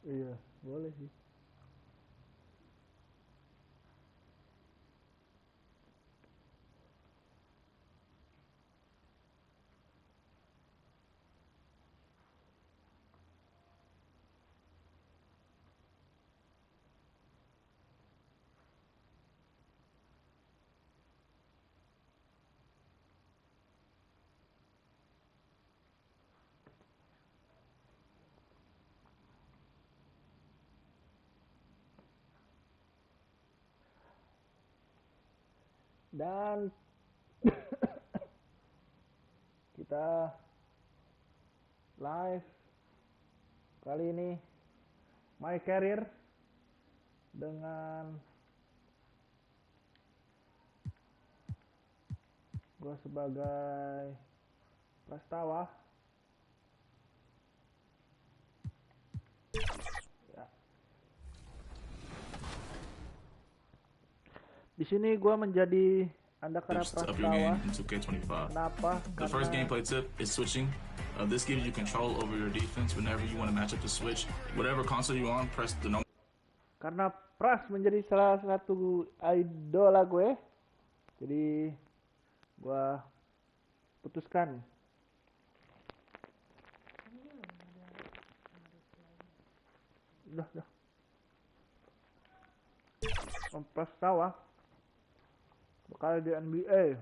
Iya, boleh sih. Dan kita live kali ini Mycareer dengan gue sebagai Prastawa. Ya. Di sini gue menjadi undercover Prastawa. Kenapa? The first gameplay tip is switching. This gives you control over your defense whenever you want to match up the switch. Whatever console you're on, press the number. Karena Pras menjadi salah satu idola gue, jadi gue putuskan udah Prastawa bakal di NBA.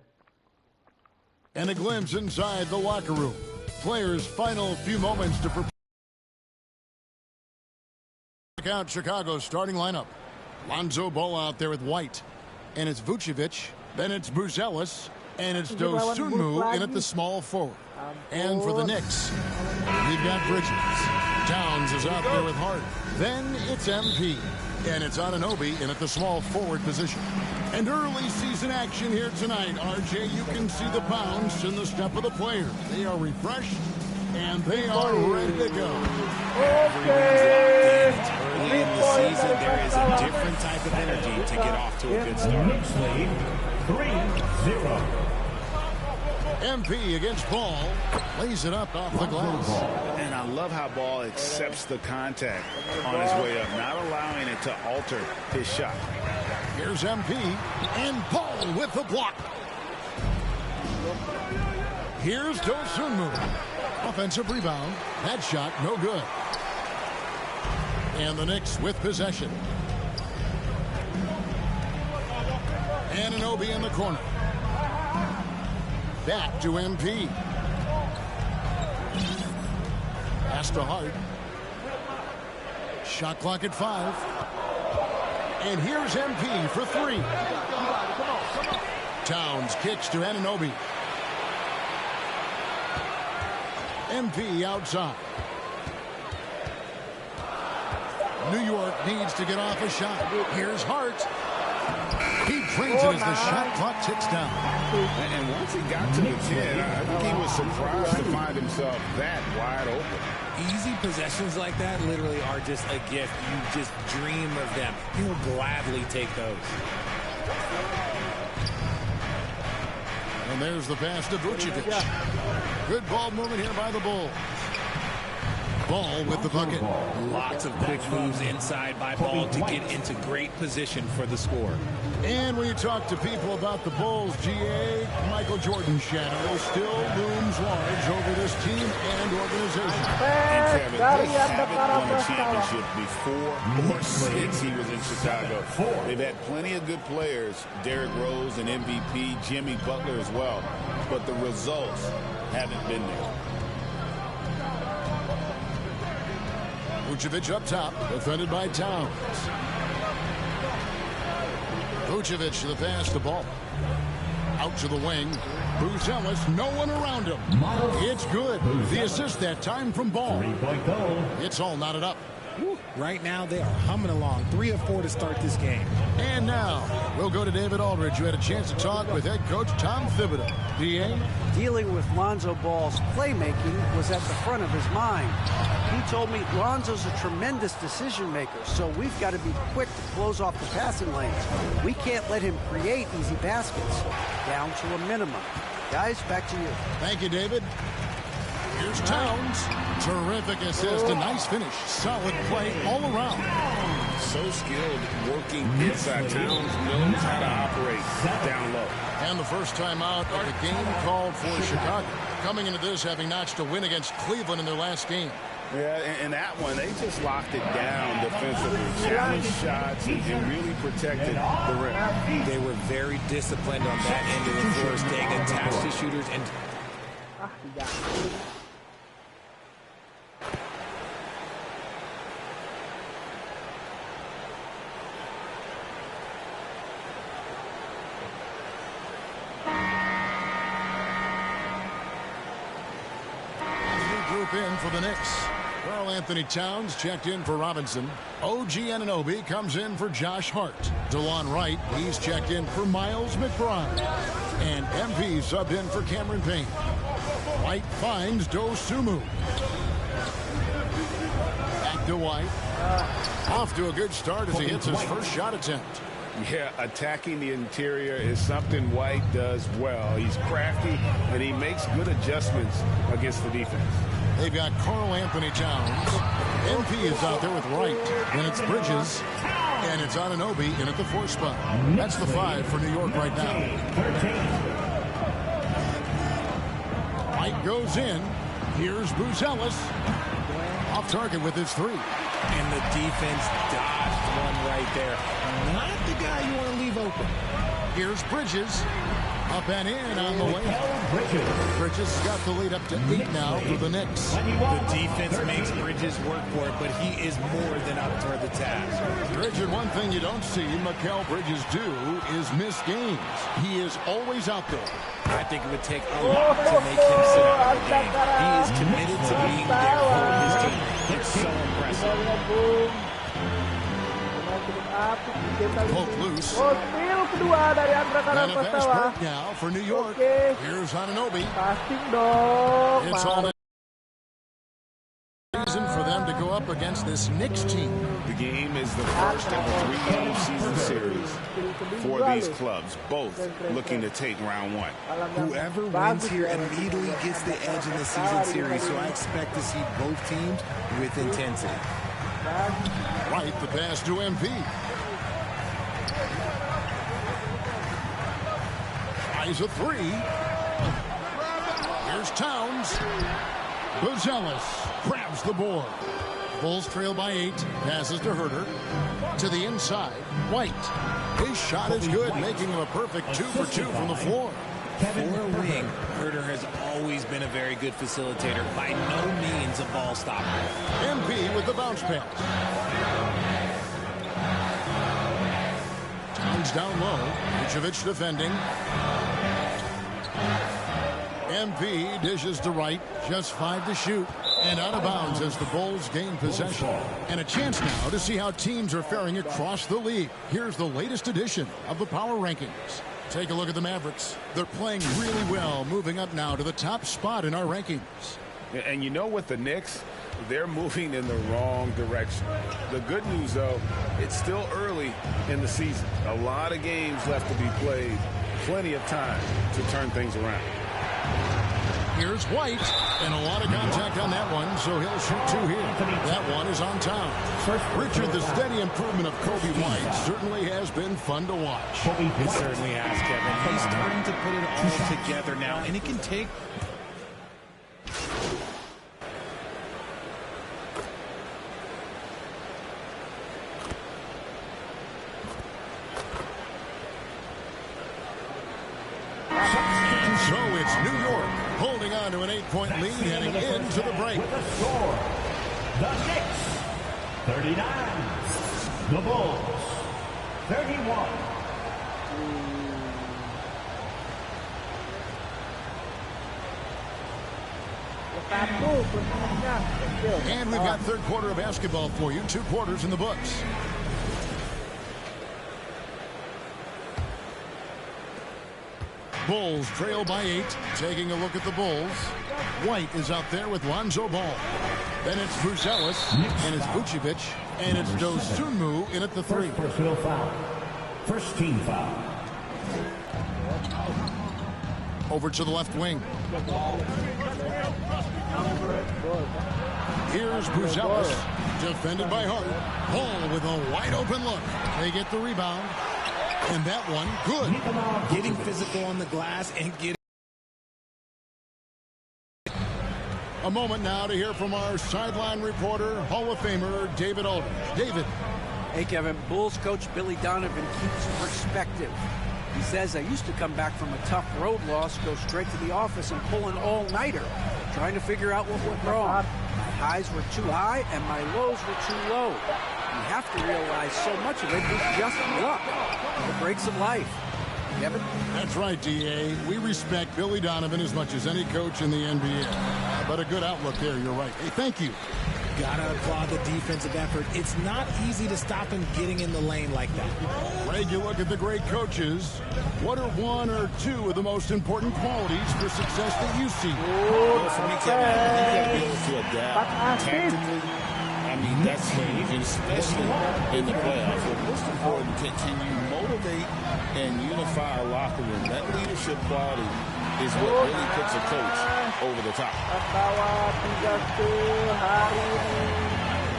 And a glimpse inside the locker room. Players' final few moments to prepare out Chicago's starting lineup. Lonzo ball out there with White. And it's Vucevic. Then it's Buzelis. And it's Dosunmu in at the small forward. And for the Knicks, we've got Bridges. Towns is out there with Hart. Then it's MP. And it's Anunoby in at the small forward position. And early season action here tonight. RJ, you can see the bounce in the step of the players. They are refreshed, and they are ready to go. Okay. Early in the season, there is a different type of energy to get off to a good start. 3-0. MP against Ball. Lays it up off the glass. And I love how Ball accepts the contact on his way up, not allowing it to alter his shot. Here's MP, and Ball with the block. Here's Dosunmu. Offensive rebound. That shot, no good. And the Knicks with possession. Anunoby in the corner. Back to MP. Pass to Hart. Shot clock at 5. And here's MP for 3. Towns kicks to Anunoby. MP outside. New York needs to get off a shot. Here's Hart. He drains it as the shot clock ticks down. And once he got to the 10, I think he was surprised to find himself that wide open. Easy possessions like that literally are just a gift. You just dream of them. He'll gladly take those. And there's the pass to Vucevic. Good ball movement here by the Bulls. Ball with the bucket. Lots of quick moves inside by Ball to get into great position for the score. And when you talk to people about the Bulls, GA, Michael Jordan's shadow still looms large over this team and organization. And Kevin, they haven't won a championship before or since he was in Chicago. They've had plenty of good players, Derrick Rose and MVP, Jimmy Butler as well, but the results haven't been there. Vucevic up top, defended by Towns. Vucevic to the pass, the ball. Out to the wing. Buzelis, no one around him. It's good. The assist that time from Ball. It's all knotted up. Right now, they are humming along. 3 of 4 to start this game. And now, we'll go to David Aldridge, who had a chance to talk with head coach Tom Thibodeau. DA? Dealing with Lonzo Ball's playmaking was at the front of his mind. He told me Lonzo's a tremendous decision maker, so we've got to be quick to close off the passing lanes. We can't let him create easy baskets. Down to a minimum. Guys, back to you. Thank you, David. Here's Towns. Terrific assist, a nice finish. Solid play all around. So skilled working inside. Towns knows how to operate down low. And the first time out of the game called for Chicago. Coming into this, having notched a win against Cleveland in their last game. Yeah, and that one, they just locked it down defensively. Challenged shots and really protected the rim. They were very disciplined on that end of the floor, staying attached to shooters and... In for the Knicks. Karl Anthony Towns checked in for Robinson. OG Anunoby comes in for Josh Hart. DeLon Wright, he's checked in for Miles McBride. And MP subbed in for Cameron Payne. White finds Dosumu. Back to White. Off to a good start as he hits his first shot attempt. Yeah, attacking the interior is something White does well. He's crafty, and he makes good adjustments against the defense. They've got Karl Anthony Towns. MP is out there with Wright. Then it's Bridges. And it's Anunoby in at the 4 spot. That's the 5 for New York right now. White goes in. Here's Buzelis. Off target with his 3. And the defense dodged one right there. Not the guy you want to leave open. Here's Bridges. Up and in on the way. Bridges has got the lead up to 8 now for the Knicks. The defense makes Bridges work for it, but he is more than up for the task. Bridges, one thing you don't see Mikal Bridges do is miss games. He is always out there. I think it would take a lot to make him sit out of the game. He is committed to being there for his team. It's so impressive. Poke loose. Steal kedua dari Andra karena Prastawa. Now for New York. Here's Anunoby. Passing dong. It's all the reason for them to go up against this Knicks team. The game is the first of a 3-game season series for these clubs, both looking to take round 1. Whoever wins here immediately gets the edge in the season series, so I expect to see both teams with intensity. Right, the pass to MP. Tries a 3. Here's Towns. Buzelis grabs the board. Bulls trail by 8. Passes to Herter. To the inside. White. His shot is good, making him a perfect 2 for 2 from the floor. For a wing, Herter has always been a very good facilitator. By no means a ball stopper. MP with the bounce pass. Towns down low. Vucevic defending. MP dishes to Wright. Just 5 to shoot. And out of bounds as the Bulls gain possession. And a chance now to see how teams are faring across the league. Here's the latest edition of the Power Rankings. Take a look at the Mavericks. They're playing really well, moving up now to the top spot in our rankings. And you know what, the Knicks, they're moving in the wrong direction. The good news, though, it's still early in the season. A lot of games left to be played. Plenty of time to turn things around. Here's White, and a lot of contact on that one, so he'll shoot 2 here. That one is on Towns. Richard, the steady improvement of Kobe White certainly has been fun to watch. It certainly has, Kevin. He's starting to put it all together now, and it can take... So it's New York holding on to an 8-point lead heading into the break. The score, the Knicks, 39. The Bulls, 31. And we've got third quarter of basketball for you. 2 quarters in the books. Bulls trail by 8. Taking a look at the Bulls. White is out there with Lonzo Ball. Then it's Buzelis, and it's Vucevic, and it's Dosunmu in at the 3. Personal foul. First team foul. Over to the left wing. Here's Buzelis, defended by Hart. Ball with a wide open look. They get the rebound. And that one, good. Getting physical on the glass and getting... A moment now to hear from our sideline reporter, Hall of Famer David Aldridge. David. Hey, Kevin. Bulls coach Billy Donovan keeps perspective. He says, I used to come back from a tough road loss, go straight to the office and pull an all-nighter, trying to figure out what went wrong. My highs were too high and my lows were too low. You have to realize so much of it is just luck. The breaks of life. Kevin? That's right, D.A. We respect Billy Donovan as much as any coach in the NBA. But a good outlook there, you're right. Hey, thank you. Gotta applaud the defensive effort. It's not easy to stop him getting in the lane like that. Greg, you look at the great coaches. What are one or two of the most important qualities for success that you see? Well, for me, Kevin, I think you got to be able to adapt tactically. I mean, that's huge, and especially in the playoffs. But most important, can you motivate and unify a locker room? That leadership quality is what really puts a coach over the top.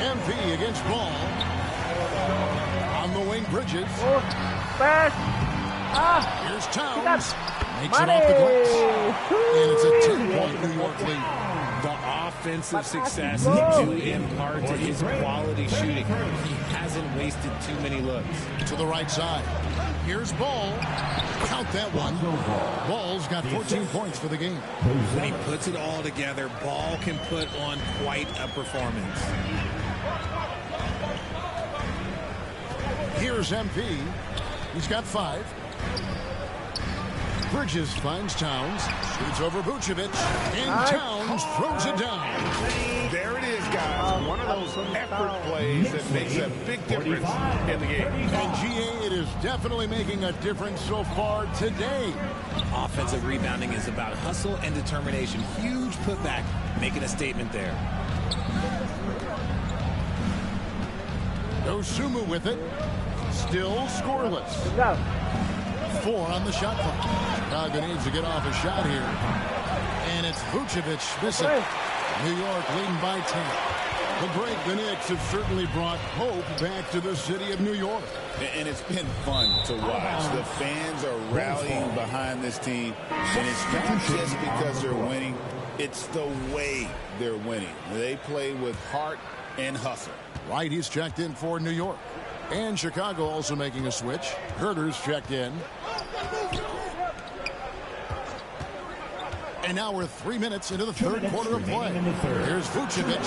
MP against Ball. On the wing, Bridges. Here's Towns. Makes it off the glass. And it's a 10-point New York lead. The offensive success is due in part to his quality shooting. He hasn't wasted too many looks. To the right side. Here's Ball. Count that one. Ball's got 14 points for the game. When he puts it all together, Ball can put on quite a performance. Here's MP. He's got 5. Bridges finds Towns. Shoots over Vucevic. And Towns throws it down. There it is, guys. One of those effort plays that makes a big difference in the game. And GA, it is definitely making a difference so far today. Offensive rebounding is about hustle and determination. Huge putback, making a statement there. Dosumu with it. Still scoreless. 4 on the shot clock. Chicago needs to get off a shot here. And it's Vucevic missing. New York leading by 10. The break, the Knicks have certainly brought hope back to the city of New York. And it's been fun to watch. The fans are rallying behind this team. And it's not just because they're winning. It's the way they're winning. They play with heart and hustle. Right, he's checked in for New York. And Chicago also making a switch. Herter's checked in. And now we're 3 minutes into the third quarter of play. Here's Vucevic.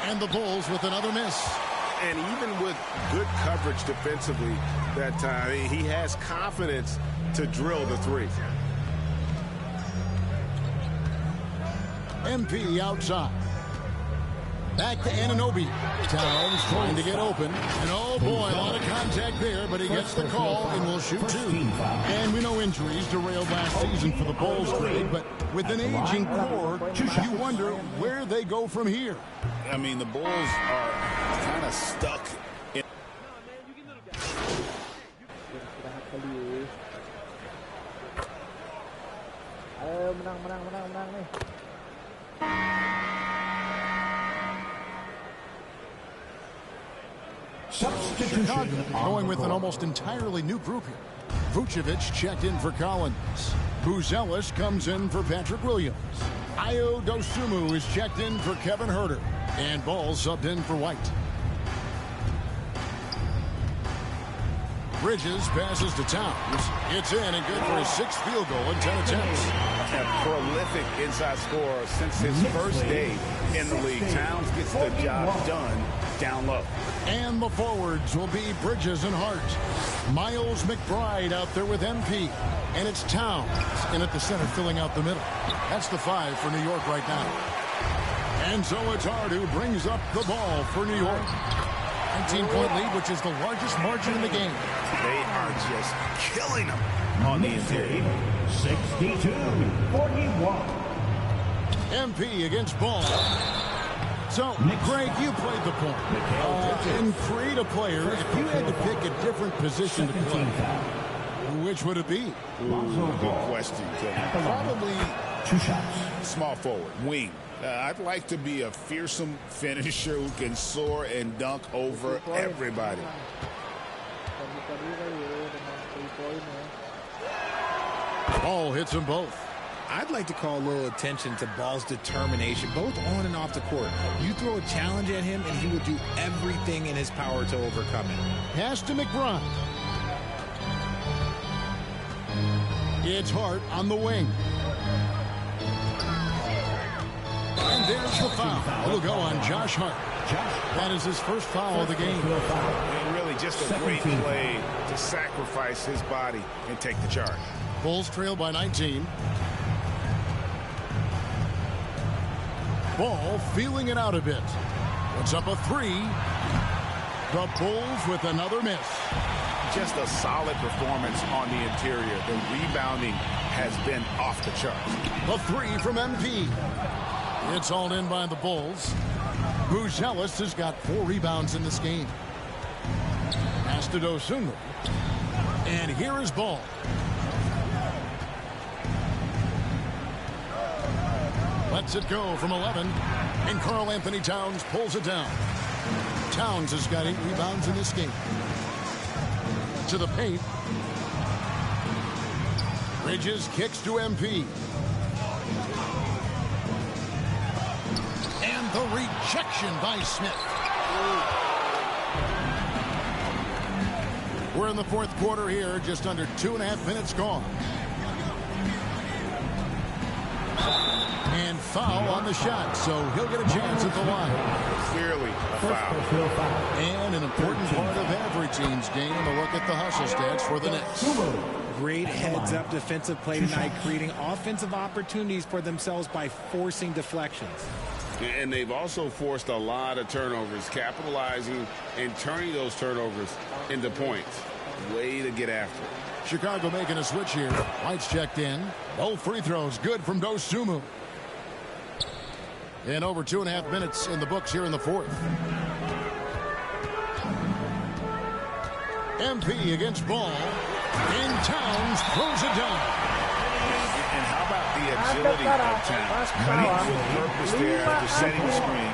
And the Bulls with another miss. And even with good coverage defensively that time, he has confidence to drill the three. MP outside. Back to Anunoby. Towns trying to get open. And oh boy, a lot of contact there, but he gets the call and will shoot 2. And we know injuries derailed last season for the Bulls, Greg, but with an aging core, you wonder where they go from here. I mean, the Bulls are kind of stuck in. Chicago going with an almost entirely new group here. Vucevic checked in for Collins. Buzelis comes in for Patrick Williams. Ayo Dosumu is checked in for Kevin Herter. And Ball subbed in for White. Bridges passes to Towns. It's in and good for his 6th field goal in 10 attempts. A prolific inside scorer since his first day in the league. Towns gets the job done down low. And the forwards will be Bridges and Hart. Miles McBride out there with MP. And it's Towns in at the center filling out the middle. That's the 5 for New York right now. And so it's Hart who brings up the ball for New York. 19-point lead, which is the largest margin in the game. They are just killing them on the interior. 62-41. MP against Ball. So, Greg, you played the point. And create a player, if you had to pick a different position to play, which would it be? Ooh, good question, Kevin. Probably 2 shots. Small forward, wing. I'd like to be a fearsome finisher who can soar and dunk over everybody. Ball hits them both. I'd like to call a little attention to Ball's determination, both on and off the court. You throw a challenge at him, and he will do everything in his power to overcome it. Pass to McBride. It's Hart on the wing. And there's the foul. It'll go on Josh Hart. That is his first foul of the game. And really just a great play to sacrifice his body and take the charge. Bulls trail by 19. Ball feeling it out a bit. Puts up a 3. The Bulls with another miss. Just a solid performance on the interior. The rebounding has been off the charts. A 3 from MP. It's all in by the Bulls. Buzelis has got 4 rebounds in this game. Pass to Dosunmu. And here is Ball. Lets it go from 11. And Karl Anthony Towns pulls it down. Towns has got 8 rebounds in this game. To the paint. Bridges kicks to MP. And the rejection by Smith. We're in the fourth quarter here, just under 2.5 minutes gone. And foul on the shot, so he'll get a chance at the line. Clearly a foul. And an important part of every team's game, a look at the hustle stats for the Knicks. Great heads-up defensive play tonight, creating offensive opportunities for themselves by forcing deflections. And they've also forced a lot of turnovers, capitalizing and turning those turnovers into points. Way to get after it. Chicago making a switch here. White's checked in. Both free throws good from Dosunmu. And over 2.5 minutes in the books here in the fourth. MP against Ball. And Towns throws it down. And how about the agility of Towns? Cutting with purpose there after setting the screen.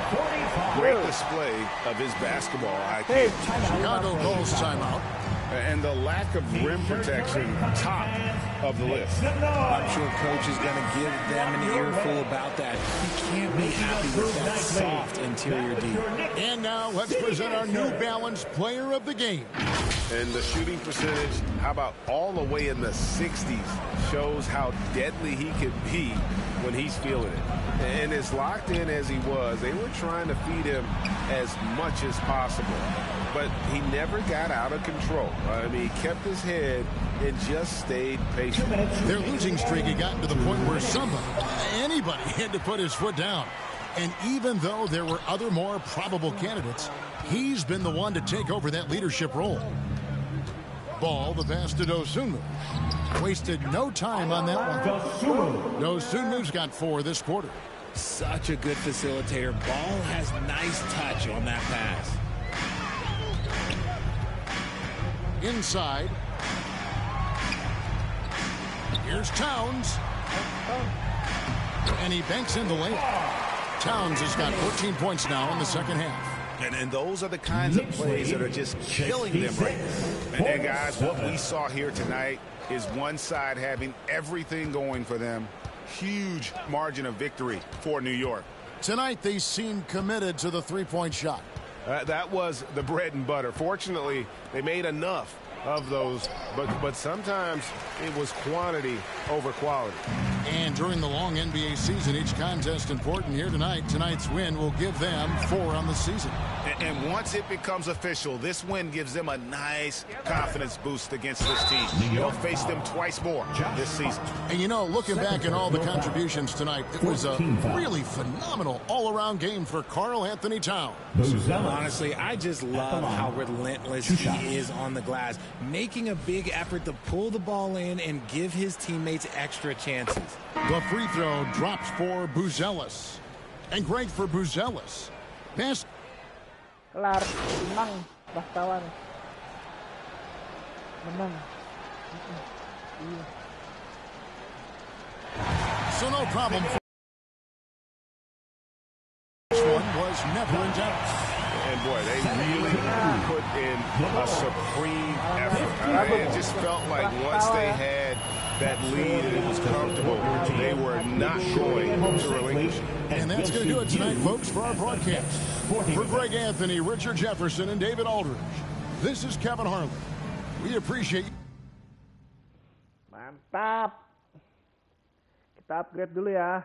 Great display of his basketball IQ. Chicago calls timeout. And the lack of rim protection, top of the list. I'm sure coach is going to give them an earful about that. He can't be happy with that soft interior D. And now let's present our New Balance player of the game. And the shooting percentage, how about all the way in the 60s, shows how deadly he could be when he's feeling it. And as locked in as he was, they were trying to feed him as much as possible. But he never got out of control. I mean, he kept his head and just stayed patient. Their losing streak had gotten to the point where anybody had to put his foot down. And even though there were other more probable candidates, he's been the one to take over that leadership role. Ball, the pass to Dosunmu. Wasted no time on that one. Dosunmu's got 4 this quarter. Such a good facilitator. Ball has nice touch on that pass. Inside. Here's Towns. And he banks in the layup. Towns has got 14 points now in the second half. And those are the kinds of plays that are just killing them right now. And guys, what we saw here tonight is one side having everything going for them. Huge margin of victory for New York. Tonight they seem committed to the three-point shot. That was the bread and butter. Fortunately, they made enough of those, but sometimes it was quantity over quality. And during the long NBA season, each contest important here tonight. Tonight's win will give them 4 on the season. And once it becomes official, this win gives them a nice confidence boost against this team. They'll face them twice more this season. And you know, looking back at all the contributions tonight, it was a really phenomenal all-around game for Karl Anthony Towns. Honestly, I just love how relentless he is on the glass, making a big effort to pull the ball in and give his teammates extra chances. The free throw drops for Buzelis. And great for Buzelis. Pass. Kelar, menang Prastawa nih. Menang. So no problem. This one was never in doubt. And boy, they really put in a supreme effort. It just felt like once they had that lead and it was comfortable, they were not going to relinquish. And that's going to do it tonight, folks, for our broadcast. For Greg Anthony, Richard Jefferson, and David Aldridge, this is Kevin Harlan. We appreciate you. Mantap. Kita upgrade dulu ya.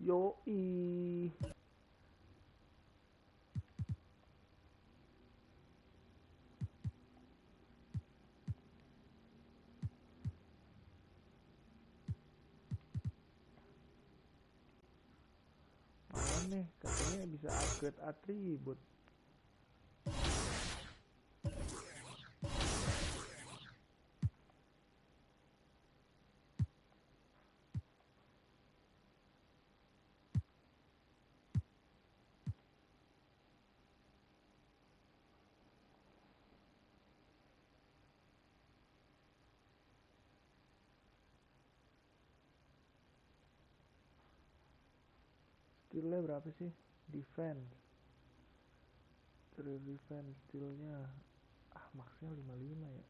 Yoi. Nih, katanya bisa upgrade atribut. Skillnya berapa sih? Defense. Defense skillnya maksnya 55 ya.